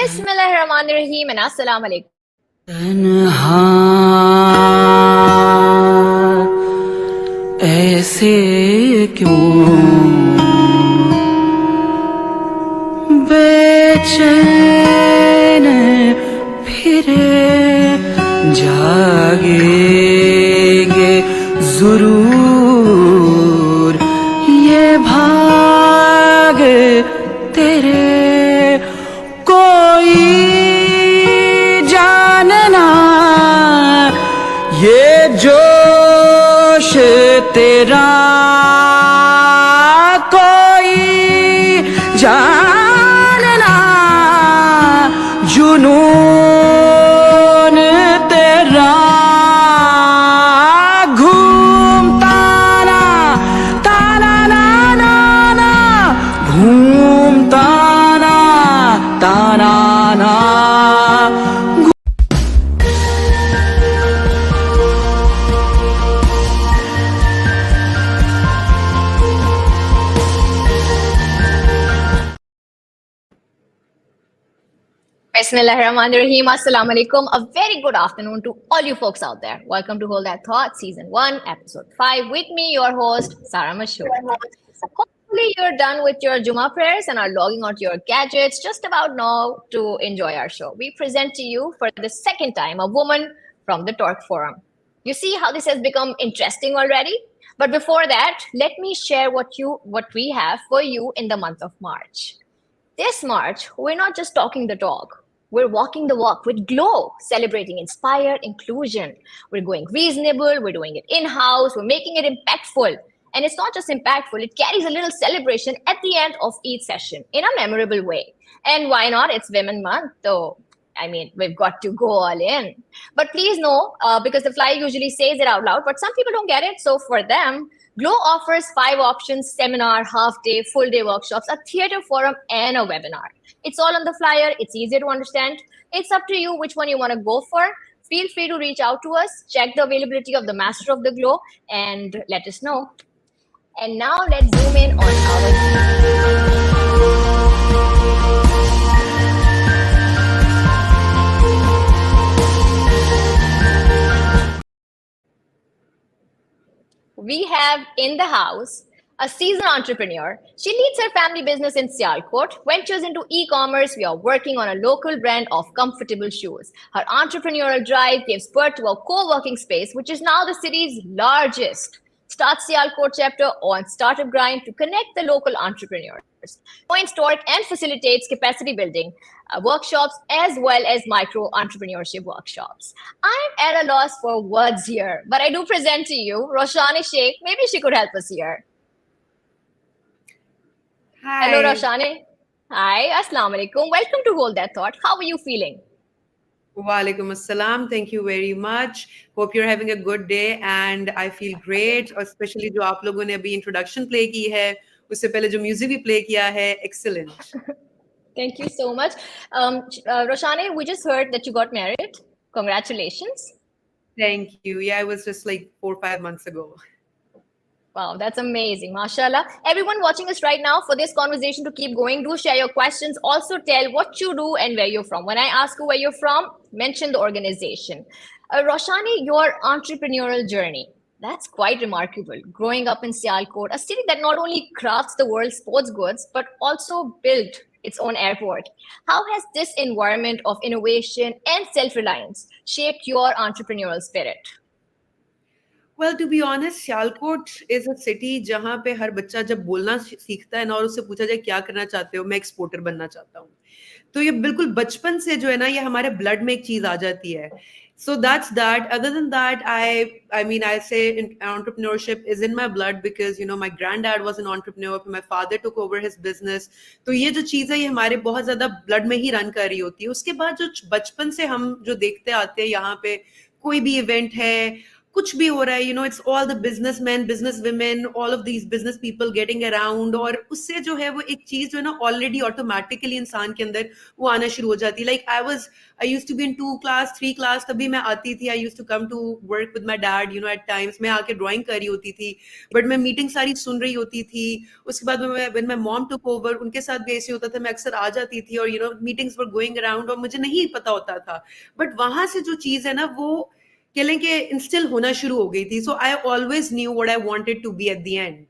Bismillahirrahmanirrahim and Assalamu alaikum. तन्हा ऐसे क्यों बेचैन फिरे जागेंगे जरूर ये भाग तेरे कोई जानना ये जोश तेरा कोई जानना जुनून तेरा घूमता ना ताना ना ना ना घूमता ना ताना ना Bismillahirrahmanirrahim. Assalamu alaikum. A very good afternoon to all you folks out there. Welcome to Hold That Thought, Season 1, Episode 5. With me, your host, Sarah Mashhood. Hopefully, you're done with your Juma prayers and are logging onto your gadgets just about now to enjoy our show. We present to you for the second time a woman from the Torque Forum. You see how this has become interesting already? But before that, let me share what we have for you in the month of March. This March, we're not just talking the talk. We're walking the walk with glow, celebrating inspired inclusion. We're going reasonable, we're doing it in-house, we're making it impactful. And it's not just impactful, it carries a little celebration at the end of each session in a memorable way. And why not? It's Women Month, though. I mean, we've got to go all in. But please know, because the flyer usually says it out loud, but some people don't get it. So for them, Glow offers 5 options: seminar, half-day, full-day workshops, a theater forum, and a webinar. It's all on the flyer. It's easier to understand. It's up to you which one you want to go for. Feel free to reach out to us, check the availability of the Master of the Glow, and let us know. And now let's zoom in on our... We have in the house a seasoned entrepreneur. She leads her family business in Sialkot, ventures into e-commerce. We are working on a local brand of comfortable shoes. Her entrepreneurial drive gives birth to a co-working space, which is now the city's largest. Start Sialkot chapter on Startup Grind to connect the local entrepreneurs. Joins Torque and facilitates capacity building workshops as well as micro entrepreneurship workshops. I'm at a loss for words here, but I do present to you Roshanay Sheikh. Maybe she could help us here. Hi. Hello, Roshanay. Hi, Assalamu alaikum. Welcome to Hold That Thought. How are you feeling? Walaikum assalam. Thank you very much. Hope you're having a good day and I feel great. Especially जो आप लोगों ने अभी introduction play की है, उससे पहले जो music भी play किया है, excellent. Thank you so much. Roshanay, we just heard that you got married. Congratulations. Thank you. Yeah, it was just like 4 or 5 months ago. Wow, that's amazing. MashaAllah. Everyone watching us right now, for this conversation to keep going, do share your questions. Also tell what you do and where you're from. When I ask you where you're from, mention the organization. Roshanay, your entrepreneurial journey, that's quite remarkable. Growing up in Sialkot, a city that not only crafts the world's sports goods, but also built its own airport. How has this environment of innovation and self-reliance shaped your entrepreneurial spirit? Well, to be honest, Sialkot is a city जहाँ पे हर बच्चा जब बोलना सीखता है ना और उससे पूछा जाए क्या करना चाहते हो, मैं एक्सपोर्टर बनना चाहता हूँ. तो ये बिल्कुल बचपन से जो है ना, ये हमारे ब्लड में एक चीज आ जाती है. So that's that. Other than that, I mean, I say entrepreneurship is in my blood because, you know, my granddad was an entrepreneur. My father took over his business. तो ये जो चीज है, ये हमारे बहुत ज्यादा ब्लड में ही रन कर रही होती है. उसके बाद जो बचपन से हम जो देखते आते हैं यहाँ पे, कोई भी इवेंट है, कुछ भी हो रहा है, it's all the businessman, business women, all of these business people getting around, और उससे जो है वो एक चीज जो है ना ऑलरेडी ऑटोमेटिकली इंसान के अंदर वो आना शुरू हो जाती है. Like I used to be in 2 class 3 class, तभी मैं आती थी. I used to come to work with my dad, at times मैं आके ड्राइंग कर रही होती थी, बट मैं मीटिंग सारी सुन रही होती थी. उसके बाद when my mom took over, उनके साथ भी ऐसे होता था, मैं अक्सर आ जाती थी और मीटिंग्स वर गोइंग अराउंड और मुझे नहीं पता होता था. बट वहां से जो चीज है ना वो कह लें कि इंस्टिल होना शुरू हो गई थी. So I always knew what I wanted to be at the end.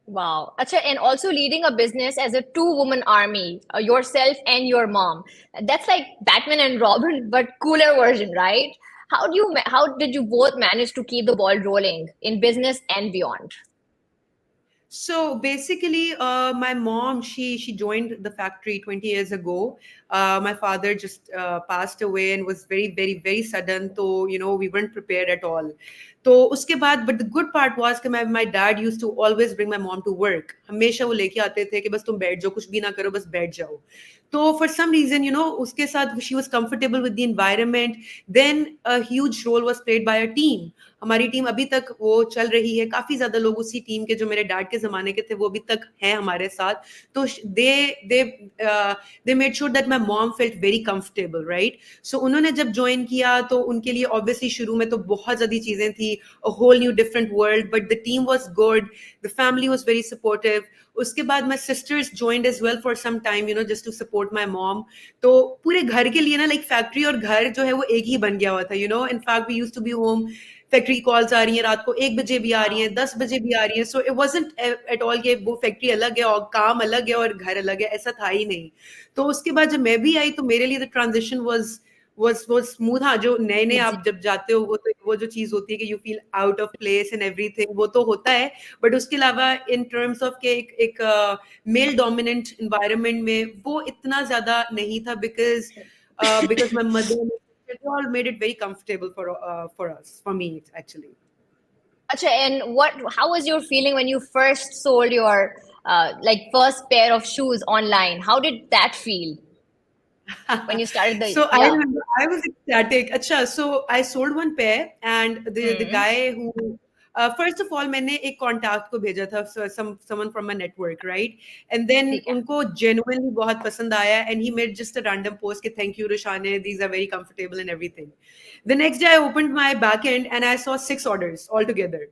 Wow. Acha, and also leading a business as a two-woman army, yourself and your mom. That's like Batman and Robin, but cooler version, right? How did you both manage to keep the ball rolling in business and beyond? So basically, my mom, she joined the factory 20 years ago. My father just passed away and was very, very, very sudden. So, we weren't prepared at all. तो उसके बाद, but the good part was कि my dad used to always bring my mom to work. हमेशा वो लेके आते थे कि बस तुम बैठ जाओ, कुछ भी ना करो, बस बैठ जाओ. तो for some reason, उसके साथ she was comfortable with the environment. Then a huge role was played by a team. हमारी टीम अभी तक वो चल रही है. काफी ज्यादा लोग उसी टीम के जो मेरे डैड के जमाने के थे वो अभी तक हैं हमारे साथ. तो they made sure that my mom felt very comfortable, right. So उन्होंने जब ज्वाइन किया तो उनके लिए ऑब्वियसली शुरू में तो बहुत ज्यादा चीजें थी, a whole new different world, but the team was good, the family was very supportive. उसके बाद my sisters joined as well for some time, just to support my mom. तो पूरे घर के लिए ना, लाइक फैक्ट्री और घर जो है वो एक ही बन गया हुआ था. In fact we used to be home, factory calls आ रही हैं रात को 1 बजे भी आ रही हैं, Wow. 10 बजे भी आ रही हैं. So it wasn't at all कि वो फैक्ट्री अलग है और काम अलग है और घर अलग है, ऐसा था ही नहीं. तो उसके बाद जब मैं भी आई तो मेरे लिए द ट्रांजिशन was स्मूथ. हाँ, जो नए नए Easy. आप जब जाते हो वो जो चीज होती है कि you feel out of place and everything, वो तो होता है. बट उसके अलावा इन टर्म्स ऑफ के एक मेल डोमिनेंट एनवायरनमेंट में वो इतना ज्यादा नहीं था, because my mother, it all made it very comfortable for us, for me actually. Acha, and how was your feeling when you first sold your like first pair of shoes online? How did that feel when you started So I yeah. remember I was ecstatic. Acha, so I sold one pair, and the Hmm. guy who first of all मैंने एक contact को भेजा था, someone from my network, right? And then ठीक है. उनको genuinely बहुत पसंद आया, and he made just a random post कि thank you Roshanay, these are very comfortable and everything. The next day I opened my back end and I saw 6 orders altogether,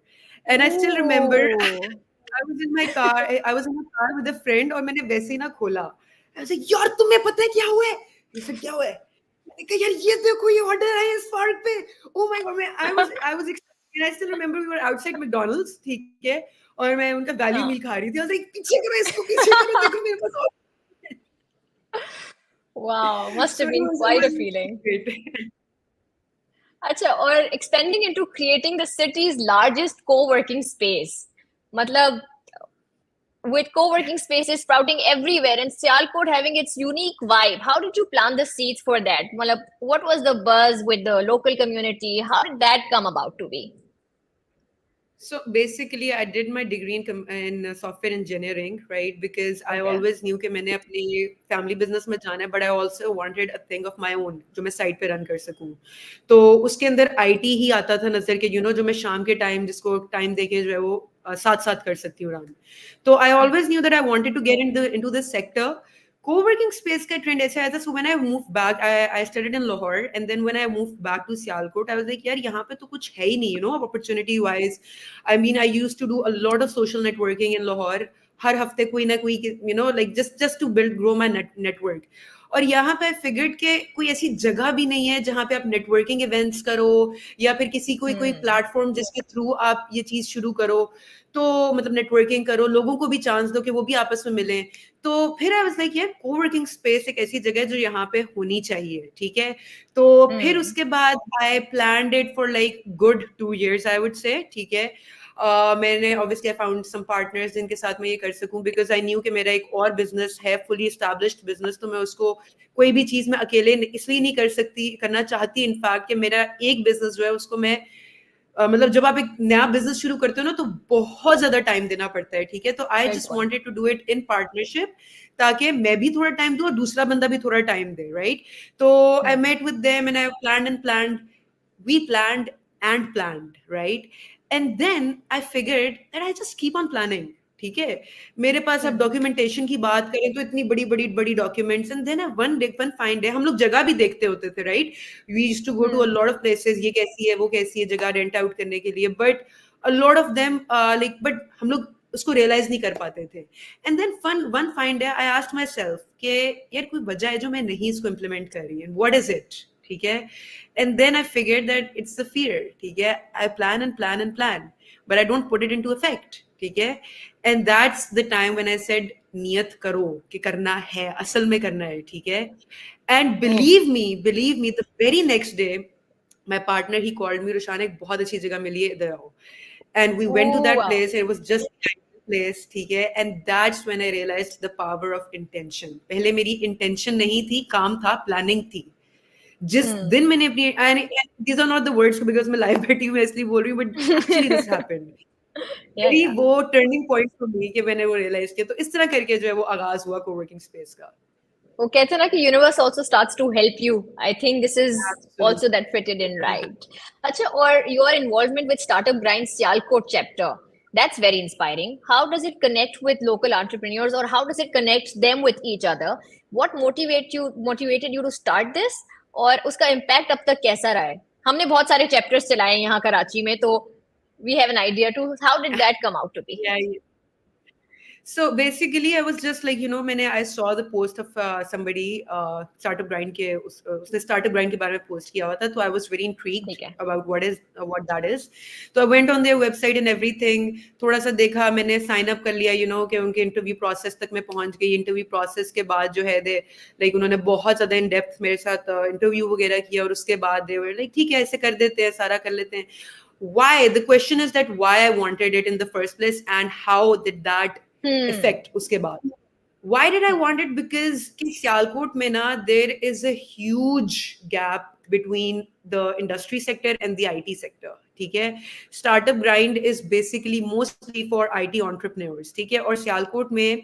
and I still remember Ooh. I was in my car. I was in a car with a friend और मैंने वैसे ही ना खोला. I was like, यार तुम्हें पता है क्या हुआ है? ये सब क्या हुआ है? मैंने कहा यार ये देखो ये ऑर्डर है इस पार्क पे. Oh my god, I was excited. And I still remember we were outside McDonald's, ठीक है, और मैं उनका वैल्यू हाँ. मील खा रही थी. I was like, पीछे करो इसको, पीछे करो, देखो मेरे पास order है. Wow, must So have it been was quite a really feeling. great. Acha, or expanding into creating the city's largest co-working space. Matlab, with co-working spaces sprouting everywhere and Sialkot having its unique vibe, how did you plan the seats for that? Matlab, what was the buzz with the local community? How did that come about to be? So basically, I did my degree in software engineering, right? Because I Okay. always knew कि मैंने अपनी family business में जाना है, but I also wanted a thing of my own जो मैं side पे run कर सकूं. तो उसके अंदर IT ही आता था नजर के, जो मैं शाम के टाइम जिसको टाइम देके जो है वो साथ साथ कर सकती हूँ run. तो I always knew that I wanted to get into this sector. Co-working space का trend ऐसे आया था. So when I moved back, I studied in Lahore, and then when I moved back to Sialkot, I was like, यार यहाँ पे तो कुछ है ही नहीं, opportunity wise. I mean, I used to do a lot of social networking in Lahore. हर हफ्ते कोई ना कोई, like just to grow my network. और यहाँ पे फिगर्ड के कोई ऐसी जगह भी नहीं है जहाँ पे आप नेटवर्किंग इवेंट्स करो या फिर किसी कोई Hmm. प्लेटफॉर्म जिसके थ्रू आप ये चीज शुरू करो. तो मतलब नेटवर्किंग करो, लोगों को भी चांस दो कि वो भी आपस में मिलें. तो फिर आई वाज लाइक यार कोवर्किंग स्पेस एक ऐसी जगह है जो यहाँ पे होनी चाहिए, ठीक है. तो फिर Hmm. उसके बाद I planned it for like good 2 years I would say, ठीक है. मैंने obviously I found some partners जिनके साथ मैं ये कर सकूं, बिकॉज आई न्यू कि मेरा एक और बिजनेस है, फुली एस्टैब्लिश्ड बिजनेस. तो मैं उसको कोई भी चीज मैं अकेले इसलिए नहीं कर सकती, करना चाहती इनफैक्ट कि मेरा एक बिजनेस जो है उसको मैं मतलब जब आप एक नया बिजनेस शुरू करते हो ना तो बहुत ज्यादा टाइम देना पड़ता है, ठीक है. तो आई जस्ट बिल्कुल. Wanted to do it in partnership, ताकि मैं भी थोड़ा टाइम दूं और दूसरा बंदा भी थोड़ा टाइम दे, राइट. तो I Hmm. Met with them and I planned. We planned and planned, right? And then I figured that I just keep on planning. ठीक है, मेरे पास अब डॉक्यूमेंटेशन की बात करें तो इतनी बड़ी बड़ी बड़ी documents, and then one fine day हम लोग जगह भी देखते होते थे, right? We used to go to a lot of places, ये कैसी है वो कैसी है जगह रेंट आउट करने के लिए, but a lot of them like, but हम लोग उसको रियलाइज नहीं कर पाते थे. And then one fine day I asked myself कि यार कोई वजह है जो मैं नहीं इसको इम्प्लीमेंट कर रही, एंड व्हाट इज इट? ठीक है, and then I figured that it's the fear. ठीक है, I plan and plan and plan, but I don't put it into effect. ठीक है, and that's the time when I said नियत करो कि करना है, असल में करना है. ठीक है, and believe me the very next day my partner, he called me, Roshana, एक बहुत अच्छी जगह मिली है, इधर आओ. And we went to that place, and it was just the place. ठीक है, and that's when I realized the power of intention. पहले मेरी intention नहीं थी, काम था, planning थी. जिस दिन मैंने अपनी, and these are not the words because मैं live बैठी हूँ इसलिए बोल रही हूँ, but actually this happened. मेरी वो turning point for me कि मैंने वो realize किया. तो इस तरह करके जो है वो आगाज हुआ co-working space का. वो कहते हैं ना कि universe also starts to help you. I think this is also that fitted in, right? अच्छा, और your involvement with startup grind Sialkot chapter, that's very inspiring. How does it connect with local entrepreneurs, or how does it connect them with each other? What motivated you to start this, और उसका impact अब तक कैसा रहा है? हमने बहुत सारे chapters चलाए यहाँ कराची में, तो we have an idea to how did that come out to be? Yeah. So basically, I was just like, I saw the post of somebody, Startup Grind के उसने Startup Grind के बारे में post किया हुआ था, तो I was very intrigued about what that is. So I went on their website and everything, थोड़ा सा देखा, मैंने sign up कर लिया, कि उनके interview process तक मैं पहुंच गई. Interview process के बाद जो है like उन्होंने बहुत ज़्यादा in depth मेरे साथ interview वगैरह किया, और उसके बाद they were like, ठीक है, ऐसे कर देते हैं, सारा कर लेते हैं. Why? The question is that why I wanted it in the first place, and how did that effect उसके बाद. Why did I want it? Because कि सियालकोट में ना there is a huge gap between the industry sector and the IT sector. ठीक है, Startup Grind is basically mostly for IT entrepreneurs. ठीक है, और सियालकोट में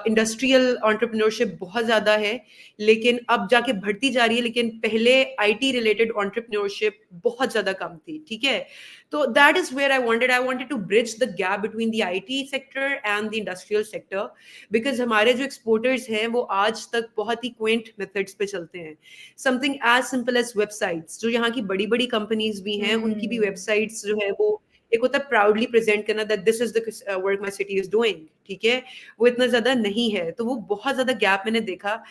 इंडस्ट्रियल एंटरप्रेन्योरशिप बहुत ज़्यादा है, लेकिन अब जाके बढ़ती जा रही है, लेकिन पहले IT रिलेटेड एंटरप्रेन्योरशिप बहुत ज़्यादा कम थी. ठीक है, तो that is where I wanted to bridge the gap between the IT sector and the industrial sector, because हमारे जो exporters हैं वो आज तक बहुत ही quaint methods पे चलते हैं. Something as simple as websites, जो यहाँ की बड़ी बड़ी companies भी हैं, उनकी भी websites जो है वो एक होता है प्राउडली प्रेजेंट करना that this is the work my city is doing. ठीक है, वो इतना ज्यादा नहीं है, तो वो बहुत ज्यादा गैप मैंने देखा.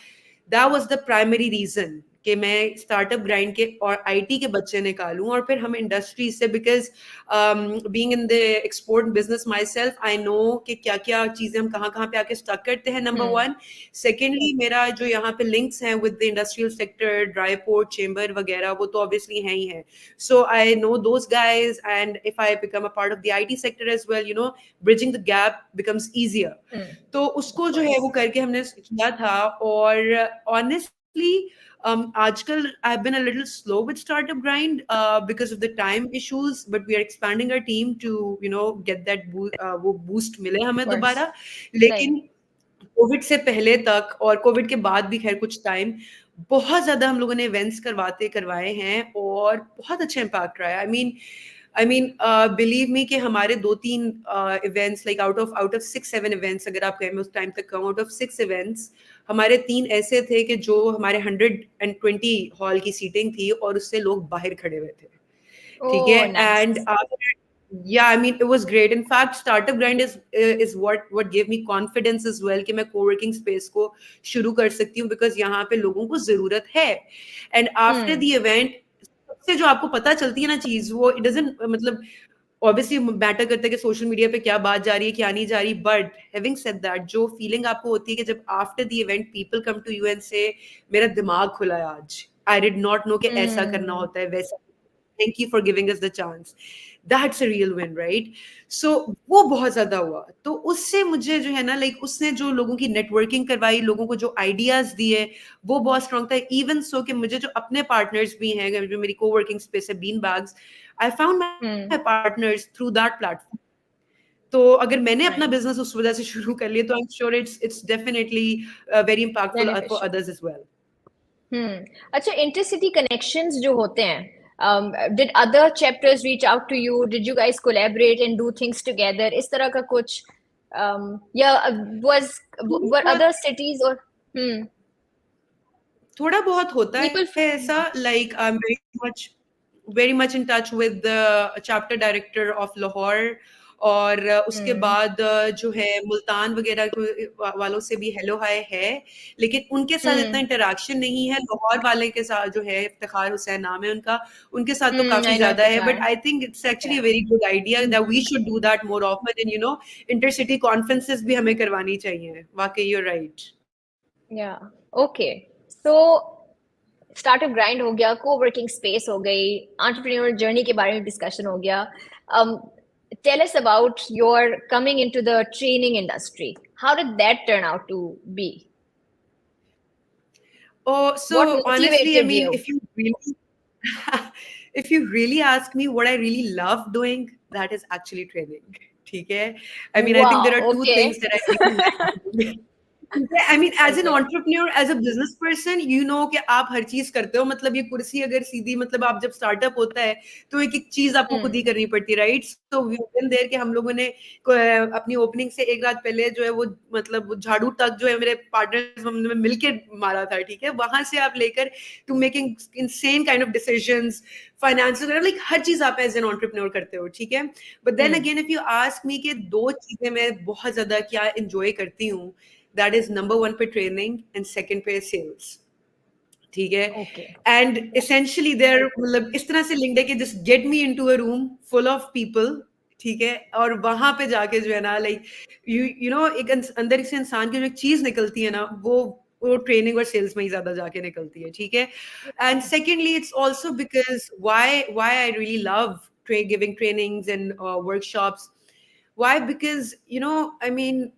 That was the primary reason कि मैं स्टार्टअप ग्राइंड के और आईटी के बच्चे निकालूं, और फिर हम इंडस्ट्री से, because being in the export business my self, I know कि क्या क्या चीजें हम कहाँ पे आके स्टक करते हैं, नंबर वन. सेकेंडली, मेरा जो यहाँ पे लिंक्स हैं with the industrial sector, dry port, chamber वगैरह, वो तो ऑब्वियसली हैं ही हैं. So I know those guys, and if I become a part of the IT sector as well, bridging the gap becomes easier. तो उसको जो है वो करके हमने किया था. और ऑनेस्टली आजकल I have been a little slow with Startup Grind because of the time issues, but we are expanding our team to get that वो boost मिले हमें दोबारा. लेकिन कोविड से पहले तक और कोविड के बाद भी खैर कुछ टाइम बहुत ज्यादा हम लोगों ने इवेंट्स करवाए हैं, और बहुत अच्छा इम्पैक्ट रहा है. I mean, believe me कि हमारे 2-3 events, like out of 6-7 events, अगर आप कहें मैं उस टाइम तक कहूँ, out of 6 events हमारे 3 ऐसे थे कि जो हमारे 120 हॉल की सीटिंग थी, और उससे लोग बाहर खड़े हुए थे. ठीक है, and yeah, I mean, it was great. In fact, Startup Grind is what gave me confidence as well कि मैं co-working space को शुरू कर सकती हूँ, because यहाँ पे लोगों को जरूरत है. And after the event, से जो आपको पता चलती है ना चीज, वो इट डजंट, मतलब ऑब्वियसली मैटर करता है कि सोशल मीडिया पे क्या बात जा रही है, क्या नहीं जा रही, बट हैविंग सेड दैट, जो फीलिंग आपको होती है कि जब after the event people come to you and say मेरा दिमाग खुला है आज, आई डिड नॉट नो कि ऐसा करना होता है, वैसा, thank you for giving us the chance, that's a real win, right? So वो बहुत ज्यादा हुआ. तो उससे मुझे जो है ना, लाइक उसने जो लोगों की नेटवर्किंग करवाई, लोगों को जो आइडियाज दिए, वो बहुत स्ट्रॉन्ग था. इवन सो कि मुझे जो अपने पार्टनर्स भी हैं, जो मेरी कोवर्किंग स्पेस है bean bags, I found my partners through that platform. तो अगर मैंने अपना बिजनेस उस वजह से शुरू कर लिया, तो I am sure it's definitely very impactful for others as well. अच्छा, इंटरसिटी कनेक्शंस जो होते हैं, Did other chapters reach out to you? Did you guys collaborate and do things together? इस तरह का कुछ yeah, were बहुत other cities or hmm, थोड़ा बहुत होता है people ऐसा, like I'm very much in touch with the chapter director of Lahore, और उसके hmm, बाद जो है मुल्तान वगैरह वालों से भी हेलो हाय है, लेकिन उनके साथ इतना hmm, इंटरेक्शन नहीं है। लाहौर वाले के साथ जो है, इफ्तिखार हुसैन नाम है उनका, उनके साथ तो काफी I know ज्यादा है। But Iftikhar. I think it's actually Yeah. A very good idea that we should do that more often, and intercity conferences भी हमें करवानी चाहिए। वाकई you right. Yeah. Okay. So startup grind हो गया, को वर्किंग स्पेस हो गई, एंटरप्रेन्योर जर्नी के बारे में डिस्कशन हो गया. um, tell us about your coming into the training industry. How did that turn out to be? Oh, What so honestly, I motivated mean, you? if you really, if you really ask me what I really love doing, that is actually training. Okay? I mean, I think there Wow, are two things okay. that I really like doing. I mean, as an Okay. entrepreneur, as a business person, कि आप हर चीज करते हो। मतलब ये कुर्सी अगर सीधी, मतलब आप जब स्टार्टअप होता है तो एक एक चीज आपको खुद ही Hmm. करनी पड़ती है, right? So we been there कि हम लोगों ने अपनी ओपनिंग से एक रात पहले जो है वो, मतलब वो झाड़ू तक जो है मेरे पार्टनर्स हमने मिलके मारा था, ठीक है? वहां से आप लेकर to making insane kind of decisions, finance वगैरह, लाइक हर चीज आप एज एन एंटरप्रेन्योर करते हो, ठीक है? But then Hmm. Again if you ask me कि दो चीजें मैं बहुत ज्यादा क्या एंजॉय करती हूँ, दैट इज नंबर वन पे ट्रेनिंग एंड सेकंड पे सेल्स, ठीक है? Okay. एंड एसेंशियली देयर, मतलब इस तरह से लिंक्ड है कि just get me into a room full of people, ठीक है? और वहां पे जाके जो है ना, लाइक एक अंदर से इंसान की जो एक चीज निकलती है ना, वो ट्रेनिंग और सेल्स में ही ज्यादा जाके निकलती है, ठीक है? And secondly it's also because why I really love giving trainings and workshops. Why? Because I mean,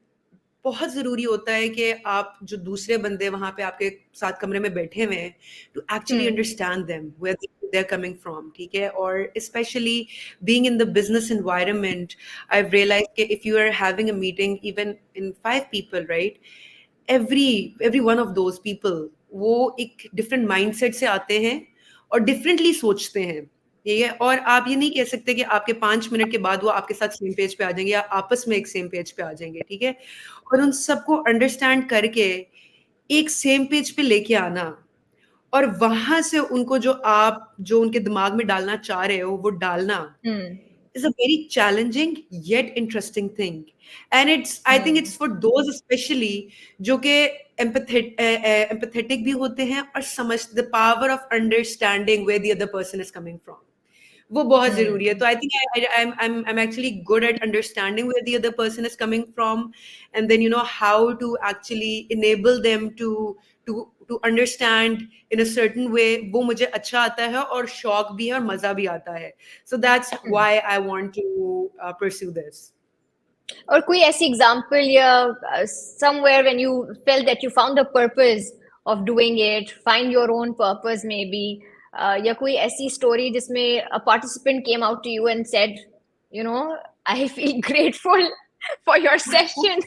बहुत ज़रूरी होता है कि आप जो दूसरे बंदे वहाँ पे आपके साथ कमरे में बैठे हुए हैं, to actually Hmm. Understand them where they are coming from, ठीक है? और especially being in the business environment, I have realised कि if you are having a meeting even in 5 people, right, every one of those people वो एक different mindset से आते हैं और डिफरेंटली सोचते हैं, ठीक है? और आप ये नहीं कह सकते कि आपके 5 मिनट के बाद वो आपके साथ सेम पेज पे आ जाएंगे या आपस में एक सेम पेज पे आ जाएंगे, ठीक है? और उन सबको अंडरस्टैंड करके एक सेम पेज पे लेके आना, और वहां से उनको जो उनके दिमाग में डालना चाह रहे हो वो डालना, Hmm. is a very challenging yet interesting thing. And I think Hmm. it's for those especially जो कि empathetic भी होते हैं और समझ the power of understanding where the other person is coming from. वो बहुत जरूरी है। Hmm. तो I think I'm actually good at understanding where the other person is coming from, and then how to actually enable them to understand in a certain way। वो मुझे अच्छा आता है और शौक भी है और मजा भी आता है। So that's Hmm. why I want to pursue this. और कोई ऐसी एग्जाम्पल या somewhere when you felt that you found the purpose of doing it, find your own purpose maybe, या कोई ऐसी story जिसमें a participant came out to you and said, you know, I feel grateful for your session.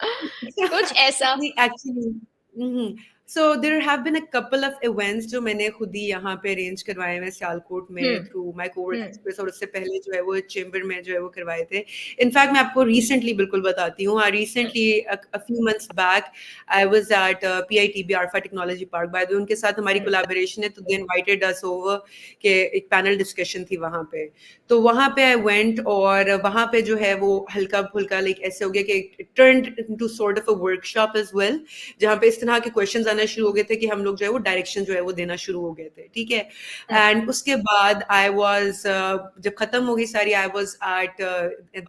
कुछ ऐसा. नहीं, actually, so there have been a couple of events जो मैंने खुद ही यहाँ पे अरेंज करवाए हैं सियालकोट में Hmm. Through my coworking Hmm. Space, और उससे पहले जो है वो चेंबर में जो है वो करवाए थे। इनफैक्ट मैं आपको रिसेंटली बिल्कुल बताती हूँ, recently a few months back I was at PITB Arfa Technology Park। By the way उनके साथ हमारी Hmm. कोलैबोरेशन है, तो दे इनवाइटेड अस ओवर के एक पैनल डिस्कशन थी वहाँ पे। तो वहाँ पे आई वेंट, और वहाँ पे जो है वो हल्का फुल्का लाइक ऐसे हो गया कि it turned into sort of a workshop as well, जहाँ पे इस तरह के क्वेश्चंस आना शुरू हो गए थे कि हम लोग जो है वो डायरेक्शन जो है वो देना शुरू हो गए थे, ठीक है? एंड उसके बाद आई वाज, जब खत्म हो गई सारी, I was at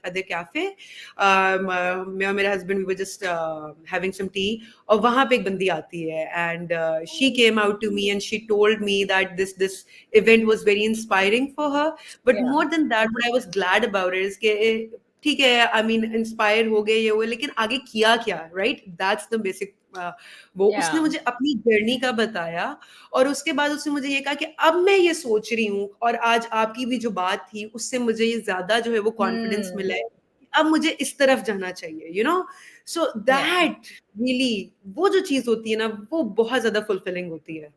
other cafe, मैं और मेरे husband we were just having some tea, और वहां पे एक बंदी आती है, and she came out to me and she told me that this event was very inspiring for her, but Yeah. More than that what I was glad about it is कि ठीक है, आई मीन इंस्पायर हो गए ये हुए, लेकिन आगे किया क्या, राइट? That's the basic. वो उसने Yeah. मुझे अपनी जर्नी का बताया, और उसके बाद उसने मुझे ये कहा कि अब मैं ये सोच रही हूँ, और आज आपकी भी जो बात थी उससे मुझे ये ज्यादा जो है वो कॉन्फिडेंस Hmm. मिला है, अब मुझे इस तरफ जाना चाहिए, सो Yeah. दैट रियली, वो जो चीज होती है ना वो बहुत ज्यादा फुलफिलिंग होती है।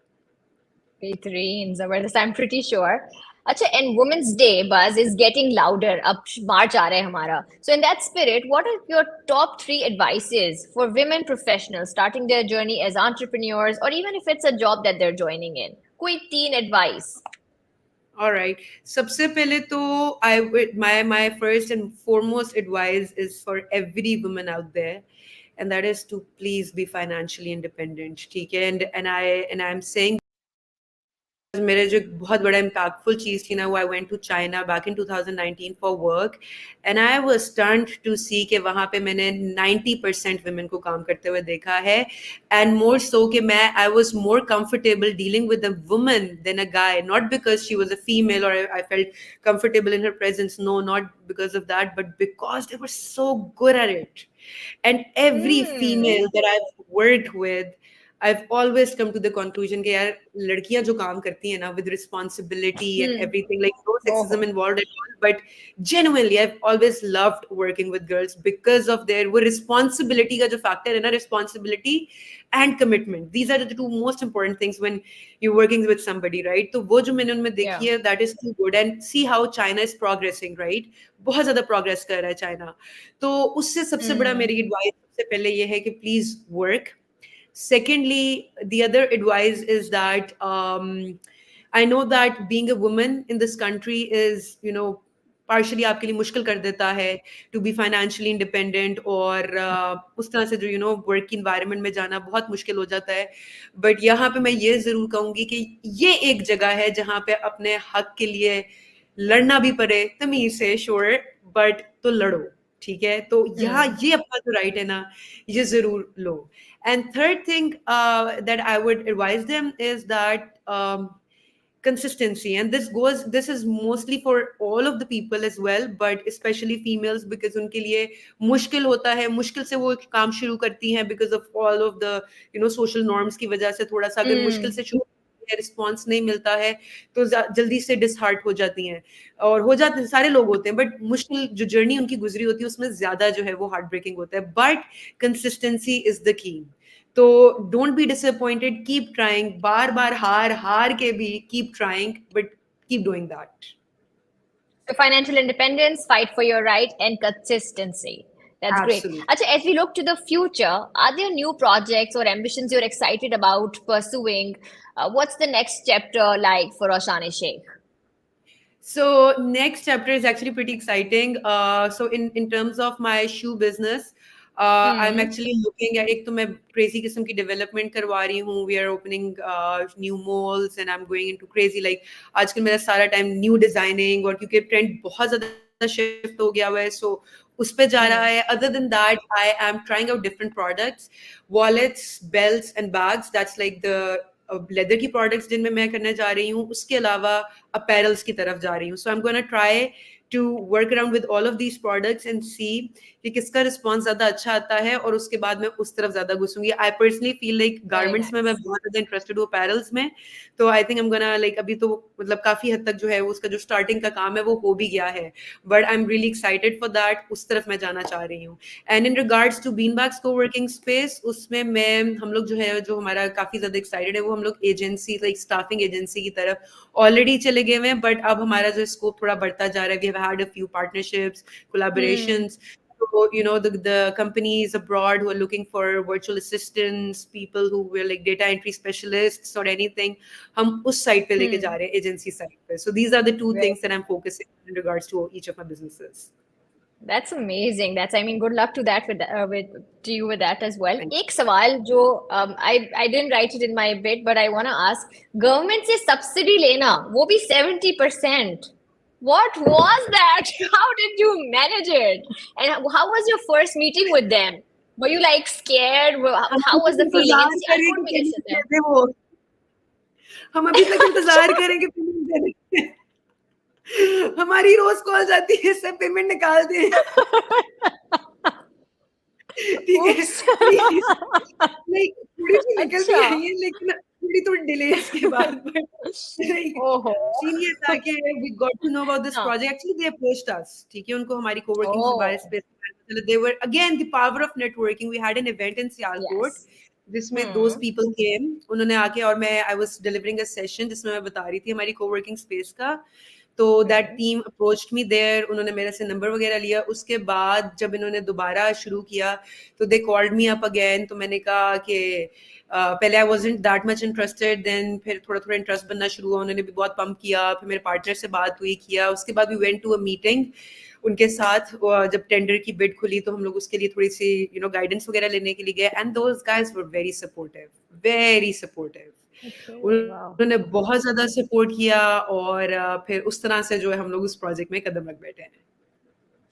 बेहतरीन जबरदस्त आई एम प्रीटी श्योर अच्छा एंड वुमेन्स डे बuzz is getting louder अब मार्च आ रहा है हमारा so in that spirit what are your top 3 advices for women professionals starting their journey as entrepreneurs or even if it's a job that they're joining in कोई 3 advice All right. सबसे पहले तो I would my first and foremost advice is for every woman out there, and that is to please be financially independent. ठीक है? And I'm saying मेरे जो एक बहुत बड़ा impactful चीज़ थी ना वो I went to China back in 2019 for work and I was stunned to see कि वहाँ पे मैंने 90% women को काम करते हुए देखा है and more so कि मैं I was more comfortable dealing with a woman than a guy not because she was a female or I felt comfortable in her presence no not because of that but because they were so good at it and every hmm female that I've worked with I've always come to the conclusion कि यार लड़कियां जो काम करती हैं ना with responsibility and hmm everything like no oh sexism involved at all but genuinely I've always loved working with girls because of their वो responsibility का जो factor है ना responsibility and commitment these are the two most important things when you're working with somebody right तो वो जो मैंने उनमें yeah देखी है that is too good and see how China is progressing right बहुत ज्यादा progress कर रहा है China तो उससे सबसे बड़ा hmm मेरी advice सबसे पहले ये है कि please work. Secondly, the other advice is that I know that being a woman in this country is, partially आपके लिए मुश्किल कर देता है to be financially independent और उस तरह से जो work environment में जाना बहुत मुश्किल हो जाता है but यहाँ पे मैं ये ज़रूर कहूँगी कि ये एक जगह है जहाँ पे अपने हक के लिए लड़ना भी पड़े तमीज़ से sure but तो लड़ो ठीक है तो यहाँ hmm ये अपना जो राइट है ना ये ज़रूर लो and third thing that I would advise them is that consistency. And this is mostly for all of the people as well, but especially females because उनके लिए मुश्किल होता है मुश्किल से वो काम शुरू करती हैं because of all of the social norms की वजह से थोड़ा सा अगर मुश्किल hmm से शुरू रिस्पॉन्स नहीं मिलता है तो जल्दी से डिसहार्ट हो जाती हैं और हो जाते हैं सारे लोग होते हैं बट मुश्किल जो जर्नी उनकी गुजरी होती है उसमें ज्यादा जो है वो हार्ट ब्रेकिंग होता है but consistency is the key तो don't be disappointed keep trying बार बार हार हार के भी keep trying but keep doing that So financial independence, fight for your right, and consistency. That's great. Absolutely Acha, as we look to the future, are there new projects or ambitions you're excited about pursuing? What's the next chapter like for Roshanay Sheikh? So next chapter is actually pretty exciting. So in terms of my shoe business, I'm Hmm. actually looking at एक तो मैं crazy किस्म की development करवा रही हूँ. We are opening new malls and I'm going into crazy like आजकल मेरा सारा time new designing और क्योंकि trend बहुत ज़्यादा shift हो गया हुआ है so उस पे जा रहा Hmm. है. Other than that, I am trying out different products, wallets, belts and bags. That's like the leather की प्रोडक्ट्स जिनमें मैं करने जा रही हूँ उसके अलावा अपैरल्स की तरफ जा रही हूँ so I am gonna try to work around with all of these products and see कि किसका रिस्पॉन्स ज्यादा अच्छा आता है और उसके बाद मैं उस तरफ ज्यादा घुसूंगी I personally feel like Very garments में मैं nice. बहुत ज्यादा इंटरेस्टेड हूँ अपैरल्स में तो I think I am gonna like अभी तो मतलब काफी हद तक जो है उसका जो स्टार्टिंग का काम है वो हो भी गया है but I am really excited for that उस तरफ मैं जाना चाह रही हूँ and in regards to bean bags coworking space उसमें मैं हम लोग जो है जो हमारा काफी ज्यादा एक्साइटेड है वो हम लोग एजेंसी लाइक स्टाफिंग एजेंसी की तरफ ऑलरेडी चले गए हैं बट अब हमारा जो स्कोप थोड़ा बढ़ता जा रहा है we have had a few partnerships Hmm. collaborations so the companies abroad who are looking for virtual assistants people who were like data entry specialists or anything हम उस साइड पे लेके जा Hmm. रहे हैं एजेंसी साइड पे so these are the two Very. things that I'm focusing on in regards to each of my businesses. That's amazing. That's, I mean, good luck to that with to you with that as well. Thank एक सवाल जो I didn't write it in my bit, but I want to ask, government से subsidy लेना, वो भी 70%. What was that? How did you manage it? And how was your first meeting with them? Were you like scared? हम How अभी was तक the feeling? In इंतजार करें Sialkot कि में कैसे पेमेंट थे? दे दे वो हम अभी तक इंतजार करें कि पेमेंट दे दे हमारी रोज कॉल जाती है इससे पेमेंट निकाल दें ठीक है Oops. प्लीज लाइक थोड़ी सी निकल भी अच्छा. आई है लेकिन थोड़ी तो डिलेस के बाद बट लाइक ओहो. सीन ये था कि we got to know about this हाँ. Project actually they approached us ठीक है उनको हमारी कोवर्किंग के बारे Oh, में they were again the power of networking we had an event in Sialkot yes. जिसमें those people came, उन्होंने आके और मैं I was delivering a session जिसमें मैं बता रही थी हमारी co-working space का. तो that team approached me there, उन्होंने मेरे से नंबर वगैरह लिया. उसके बाद जब इन्होंने दोबारा शुरू किया तो they called me up again. तो मैंने कहा कि पहले I wasn't that much interested, then फिर थोड़ा थोड़ा इंटरेस्ट बनना शुरू हुआ. उन्होंने भी बहुत पंप किया. फिर मेरे पार्टनर से बात हुई किया. उसके बाद we went to a meeting उनके साथ. जब टेंडर की बिड खुली तो हम लोग उसके लिए थोड़ी सी गाइडेंस वगैरह लेने के लिए गए. And those guys were very supportive. उन्होंने बहुत ज्यादा सपोर्ट किया और फिर उस तरह से जो है हम लोग उस प्रोजेक्ट में कदम रख बैठे हैं.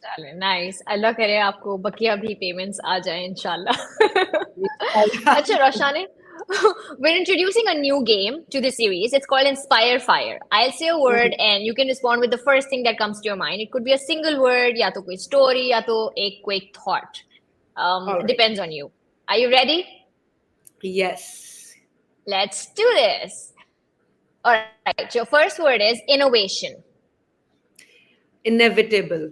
चले नाइस. अल्लाह करे आपको बकिया भी पेमेंट्स आ जाए इंशाल्लाह. अच्छा रोशानी, we're introducing a new game to the series. It's called Inspire Fire. I'll say a word and you can respond with the first thing that comes to your mind. It could be a single word, या तो कोई story, या तो एक quick thought. Right. Depends on you. Are you ready? Yes. Let's do this. All right. Your first word is innovation. Inevitable.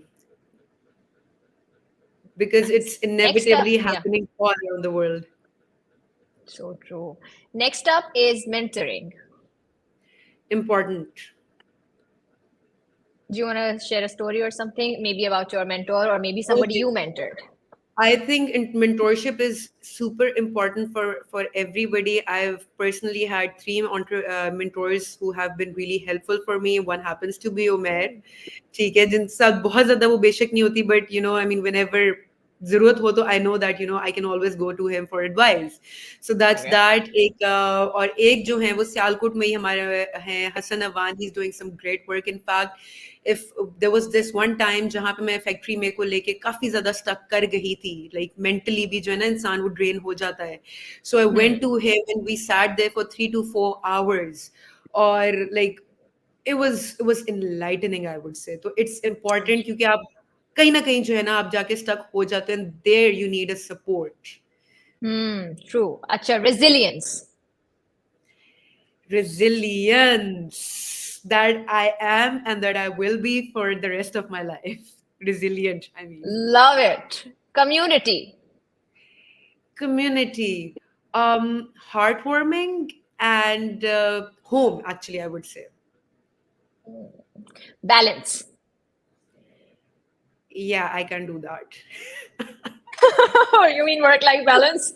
Because it's inevitably happening all around the world. So true. Next up is mentoring. Important. Do you want to share a story or something, maybe about your mentor or maybe somebody you mentored? I think mentorship is super important for everybody. I've personally had 3 mentors who have been really helpful for me. One happens to be Umair. ठीक है, जिनके साथ बहुत ज़्यादा वो बेशक नहीं होती, but I mean, whenever ज़रूरत हो तो I know that I can always go to him for advice. So that's that. एक और एक जो है वो सियालकोट में ही हमारे हैं Hasan Awan. He's doing some great work. In fact, if there was this one time जहाँ पे मैं फैक्ट्री में को लेके काफी ज्यादा स्टक कर गई थी, like mentally भी जो है ना इंसान वो ड्रेन हो जाता है. So I went to him and we sat there for 3 to 4 hours. और like it was enlightening, I would say. So it's important क्योंकि आप कहीं ना कहीं जो है ना आप जाके स्टक हो जाते हैं. There you need a support. True. अच्छा, resilience. That I am and that I will be for the rest of my life. Resilient, I mean. Love it. Community. Heartwarming and home, actually, I would say. Balance. Yeah, I can do that. You mean work-life balance?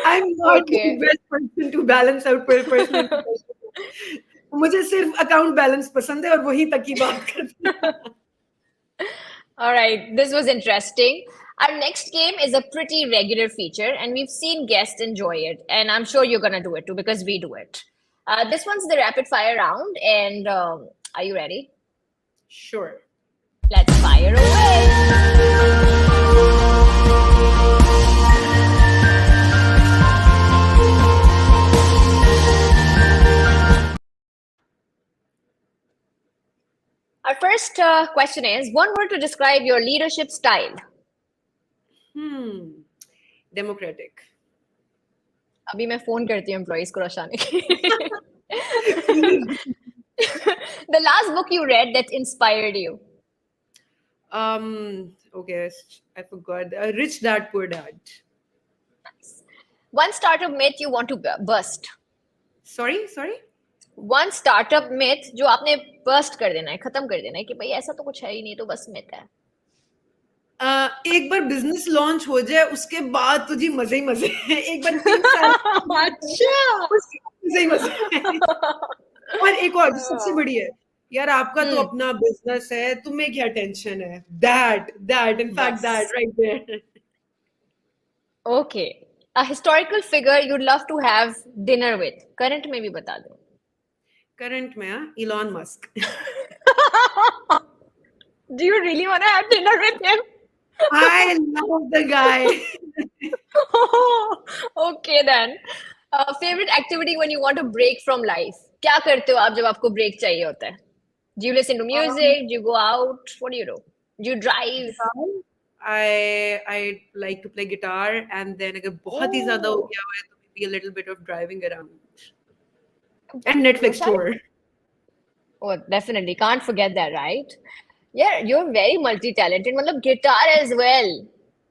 I'm not the best person to balance out personal. मुझे सिर्फ account balance पसंद है और वही तक की बात करती हूँ. All right, this was interesting. Our next game is a pretty regular feature and we've seen guests enjoy it, and I'm sure you're gonna do it too because we do it. This one's the rapid fire round, and are you ready? Sure. Let's fire away. Our first question is, one word to describe your leadership style. Democratic. अभी मैं phone करती हूँ employees को रोशानी. The last book you read that inspired you. Okay, I forgot. Rich Dad Poor Dad. Nice. One startup myth you want to bust. Sorry. One startup myth जो आपने burst कर देना है, खत्म कर देना है कि भाई ऐसा तो कुछ है ही नहीं, तो बस myth है. एक बार बिजनेस लॉन्च हो जाए उसके बाद तो जी मजे ही मजे हैं. एक बार 3 साल अच्छा मजे ही मजे. और एक और सबसे बड़ी है यार, आपका तो अपना बिजनेस है, तुम्हें क्या टेंशन है. That in fact that right there. Okay, a historical figure you'd love to have dinner with. Current में भी बता दो. Current में Elon Musk. Do you really want to have dinner with him? I love the guy. Okay then. Favorite activity when you want to break from life? क्या करते हो आप जब आपको break चाहिए होता है? Do you listen to music? Do you go out? What do you do? Do you drive? I like to play guitar, and then अगर बहुत ही ज़्यादा हो गया है तो maybe a little bit of driving around. And Netflix tour. Oh, definitely. Can't forget that, right? Yeah, you're very multi-talented. मतलब guitar as well.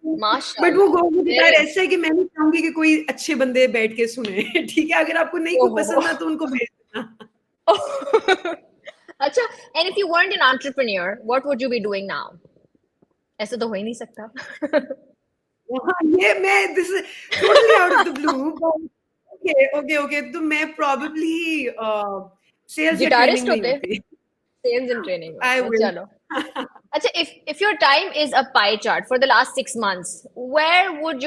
But माशाल्लाह, वो गिटार very ऐसा है कि मैं नहीं चाहूंगी कि कोई अच्छे बंदे बैठ के सुने ठीक है, अगर आपको नहीं कोई ओहो। पसंद ना तो उनको भेज देना। अच्छा, and if you weren't an entrepreneur, what would you be doing now? ऐसे तो हो ही नहीं सकता। हाँ, ये मैं this is totally out of the blue, okay okay okay, तो मैं प्रोबेबली सेल्स या ट्रेनिंग गिटारिस्ट में ही होते, होती। सेल्स एंड ट्रेनिंग आई होते, विल। चलो। अच्छा, if your time is a pie chart for the last 6 months, where would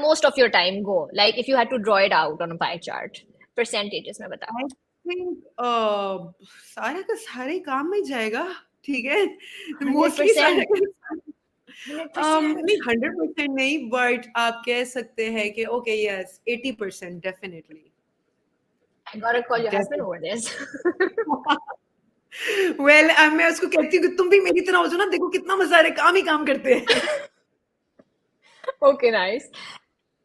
most of your time go? Like if you had to draw it out on a pie chart, percentages में बता। I think सारा का सारा ही काम में ही जाएगा, ठीक है, मोस्टली सारा 100%, का 100%। नहीं 100% नहीं, बट आप कह सकते हैं कि okay yes 80% definitely. I gotta call your husband over this. Well मैं उसको कहती हूँ कि तुम भी मेरी तरह हो जाओ ना, देखो कितना मजा आ रहा है, काम ही काम करते हैं। Okay, nice.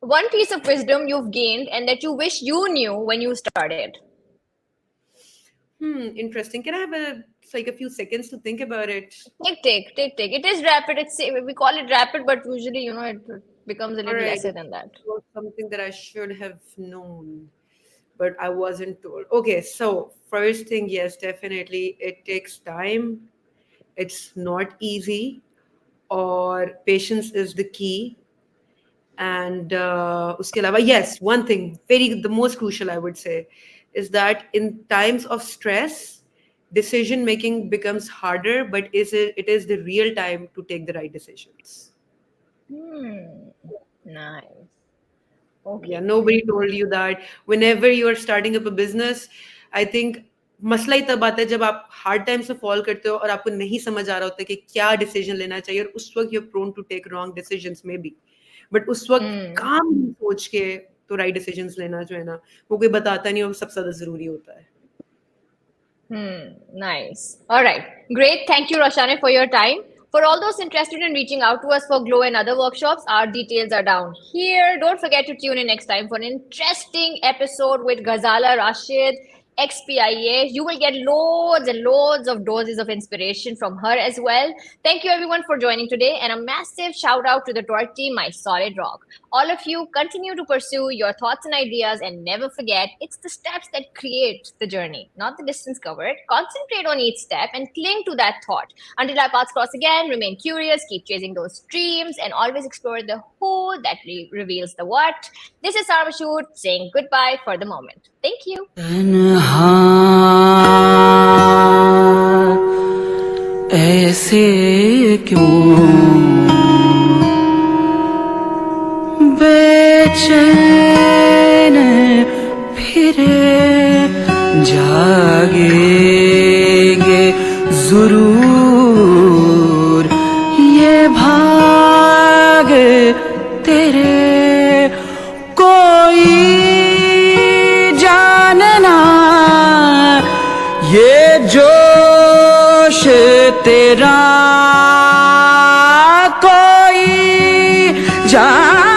One piece of wisdom you've gained and that you wish you knew when you started. Interesting. Can I have a few seconds to think about it? Take. It is rapid. We call it rapid, but usually, it becomes a All little right. lesser than that. It was something that I should have known, but I wasn't told. Okay, so first thing, yes, definitely, it takes time. It's not easy, or patience is the key. And uske alawa, yes, one thing, the most crucial, I would say, is that in times of stress, decision making becomes harder, but it is the real time to take the right decisions. Nice. Yeah, Okay. nobody told you that whenever you are starting up a business, I think मसला ही तब आता है जब आप hard time से fall करते हो और आपको नहीं समझ आ रहा होता कि क्या डिसीजन लेना चाहिए, और उस वक्त you are prone to take wrong decisions में भी, बट उस वक्त काम सोच के तो राइट डिसीजंस लेना जो है ना, वो कोई बताता नहीं, और सबसे ज्यादा जरूरी होता है। Nice. All right. Great. Thank you, Roshane, for your time. For all those interested in reaching out to us for Glow and other workshops, our details are down here. Don't forget to tune in next time for an interesting episode with Ghazala Rashid, XPIA. You will get loads and loads of doses of inspiration from her as well. Thank you, everyone, for joining today. And a massive shout out to the Torque team, my solid rock. All of you continue to pursue your thoughts and ideas, and never forget it's the steps that create the journey, not the distance covered. Concentrate on each step and cling to that thought. Until our paths cross again, remain curious, keep chasing those dreams, and always explore the who that reveals the what. This is Sarah Mashhood saying goodbye for the moment. Thank you. तन्हा ऐसे क्यों बेचैन फिरे जागेंगे जरूर ये भाग तेरे, कोई जानना ये जोश तेरा, कोई जान